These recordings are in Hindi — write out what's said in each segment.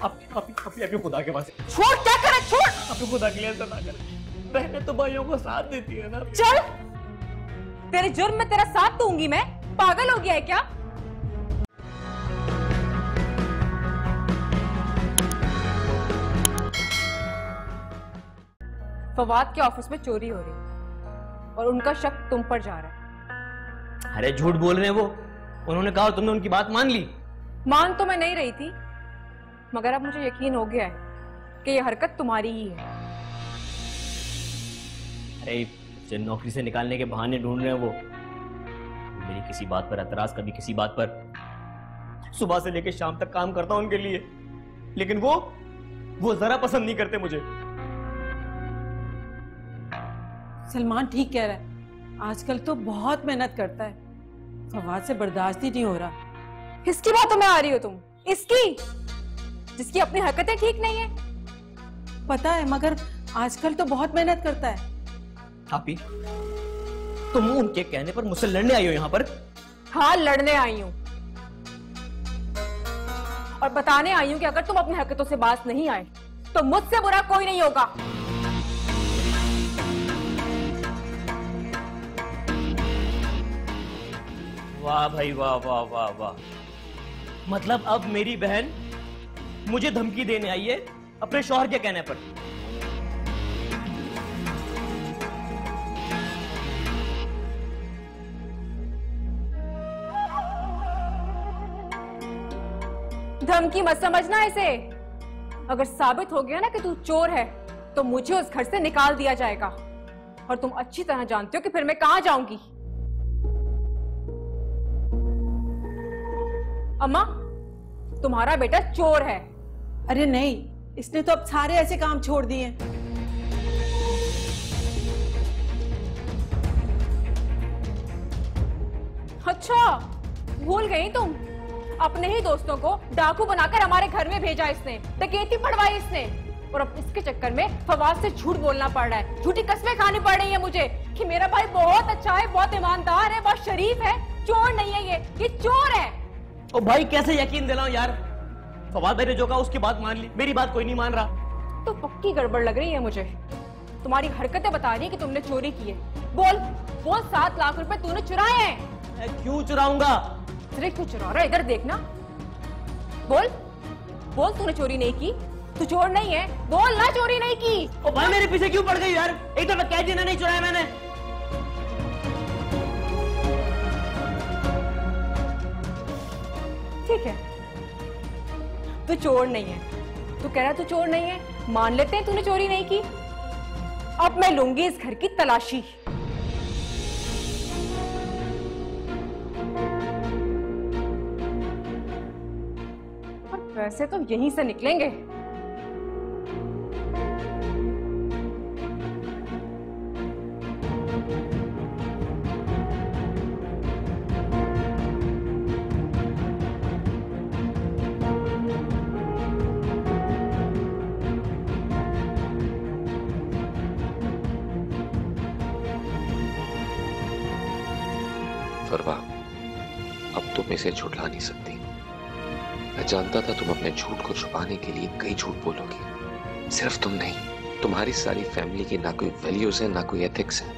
अपने खुदा के पास छोड़, क्या करे, छोड़। अपने खुदा के लिए ऐसा ना कर। बहनें तो भाइयों को साथ देती है ना। चल, तेरे जुर्म में तेरा साथ दूंगी मैं? पागल हो गया है क्या? फवाद के ऑफिस में चोरी हो रही और उनका शक तुम पर जा रहा है। अरे झूठ बोल रहे हैं वो। उन्होंने कहा और तुमने उनकी बात मान ली। मान तो मैं नहीं रही थी, मगर अब मुझे यकीन हो गया है कि यह हरकत तुम्हारी ही है। अरे जिन नौकरी से निकालने के बहाने ढूंढ रहे हैं वो, मेरी किसी बात पर एतराज, कभी किसी बात पर। सुबह से लेकर शाम तक काम करता हूं उनके लिए, लेकिन वो जरा पसंद नहीं करते मुझे। सलमान ठीक कह रहा है, आजकल तो बहुत मेहनत करता है, फवाद से बर्दाश्त ही नहीं हो रहा। किसकी बातों में आ रही हो तुम? इसकी, जिसकी अपनी हरकतें ठीक नहीं है। पता है, मगर आजकल तो बहुत मेहनत करता है। आपी, तुम उनके कहने पर मुझसे लड़ने आई हो यहाँ पर? हाँ, लड़ने आई हूँ और बताने आई हूँ कि अगर तुम अपनी हरकतों से बाज नहीं आए तो मुझसे बुरा कोई नहीं होगा। वाह भाई वाह वाह वाह वाह। मतलब अब मेरी बहन मुझे धमकी देने आई है अपने शौहर के कहने पर। धमकी मत समझना इसे। अगर साबित हो गया ना कि तू चोर है तो मुझे उस घर से निकाल दिया जाएगा, और तुम अच्छी तरह जानते हो कि फिर मैं कहां जाऊंगी। अम्मा, तुम्हारा बेटा चोर है। अरे नहीं, इसने तो अब सारे ऐसे काम छोड़ दिए हैं। अच्छा, भूल गई तुम? अपने ही दोस्तों को डाकू बनाकर हमारे घर में भेजा इसने, डकैती पड़वाई इसने, और अब इसके चक्कर में फवाद से झूठ बोलना पड़ रहा है, झूठी कस्में खानी पड़ रही है मुझे कि मेरा भाई बहुत अच्छा है, बहुत ईमानदार है, बहुत शरीफ है, चोर नहीं है ये चोर है। ओ भाई, कैसे यकीन दिलाऊं यार? फवाद भाई ने जो कहा उसकी बात मान ली, मेरी बात कोई नहीं मान रहा। तो पक्की गड़बड़ लग रही है मुझे। तुम्हारी हरकतें बता रही है कि तुमने चोरी की है। बोल बोल, 7 लाख रुपए तूने चुराए हैं। क्यों चुराऊंगा? अरे क्यों चुरा रहा है? इधर देखना। बोल बोल, तूने चोरी नहीं की, तू चोर नहीं है। बोल ना, चोरी नहीं की। ओ भाई, मेरे पीछे क्यों पड़ गई यार? एक दफा कह देना नहीं चुराया मैंने। ठीक है, तू चोर नहीं है, तू कह रहा तू चोर नहीं है, मान लेते हैं तूने चोरी नहीं की। अब मैं लूंगी इस घर की तलाशी। और पैसे तो यहीं से निकलेंगे। फरवा, अब तुम इसे झुठला नहीं सकती। मैं जानता था तुम अपने झूठ को छुपाने के लिए कई झूठ बोलोगी। सिर्फ तुम नहीं, तुम्हारी सारी फैमिली की ना कोई वैल्यूज है, ना कोई एथिक्स है।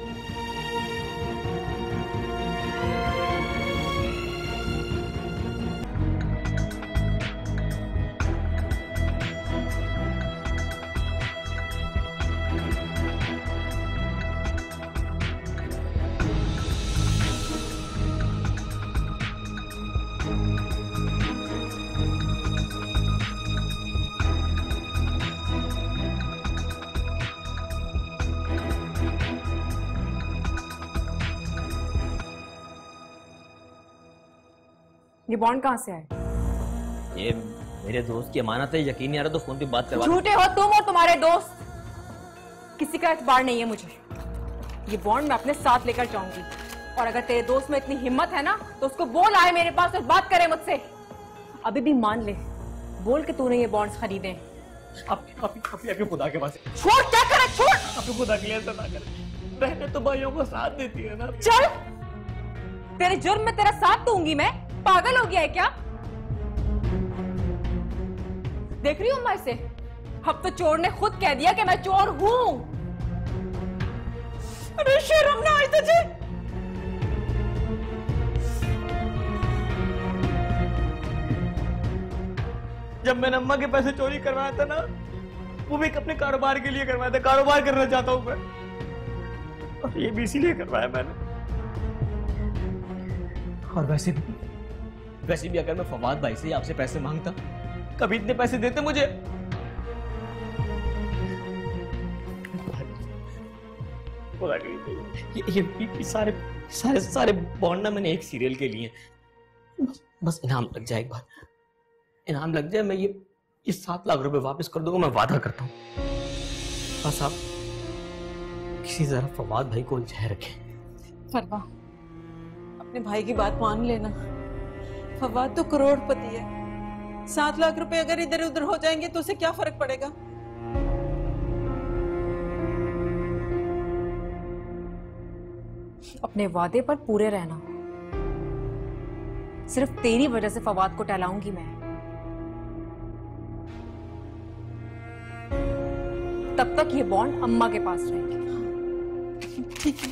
ये बॉन्ड कहां से आए? ये मेरे दोस्त की अमानत है, यकीन नहीं आ रहा तो फोन पे बात करवा। झूठे हो तुम और तुम्हारे दोस्त। किसी का एतबार नहीं है मुझे। ये बॉन्ड मैं अपने साथ लेकर जाऊंगी, और अगर तेरे दोस्त में इतनी हिम्मत है ना तो उसको बोल आए मेरे पास और बात करे मुझसे। अभी भी मान ले, बोल के तूने ये बॉन्ड्स खरीदे। अपने खुदा के पास छोड़, क्या करे, छोड़। अपने खुदा के लिए ऐसा ना कर। बहनें तो भाइयों को साथ देती है ना। चल, तेरे जुर्म में तेरा साथ दूंगी मैं? पागल हो गया है क्या? देख रही हूँ अम्मा इसे, अब तो चोर ने खुद कह दिया कि मैं चोर हूँ। अरे शर्म ना आई तुझे? जब मैंने अम्मा के पैसे चोरी करवाया था ना, वो भी अपने कारोबार के लिए करवाया था। कारोबार करना चाहता हूं मैं, और ये भी इसीलिए करवाया मैंने। और वैसे भी अगर मैं फवाद भाई से आपसे पैसे मांगता, कभी इतने पैसे देते मुझे? ये सारे बॉन्ड ना मैंने एक सीरियल के लिए, बस इनाम लग जाए, एक बार इनाम लग जाए, मैं ये 7 लाख रुपए वापस कर दूंगा, मैं वादा करता हूँ। बस आप किसी तरह फवाद भाई को उलझाए रखें। फरवा, अपने भाई की बात मान लेना। फवाद तो करोड़पति है। 7 लाख रुपए अगर इधर उधर हो जाएंगे तो उसे क्या फर्क पड़ेगा? अपने वादे पर पूरे रहना। सिर्फ तेरी वजह से फवाद को टहलाऊंगी मैं। तब तक ये बॉन्ड अम्मा के पास रहेंगे। ठीक है।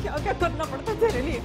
क्या क्या करना पड़ता है तेरे लिए?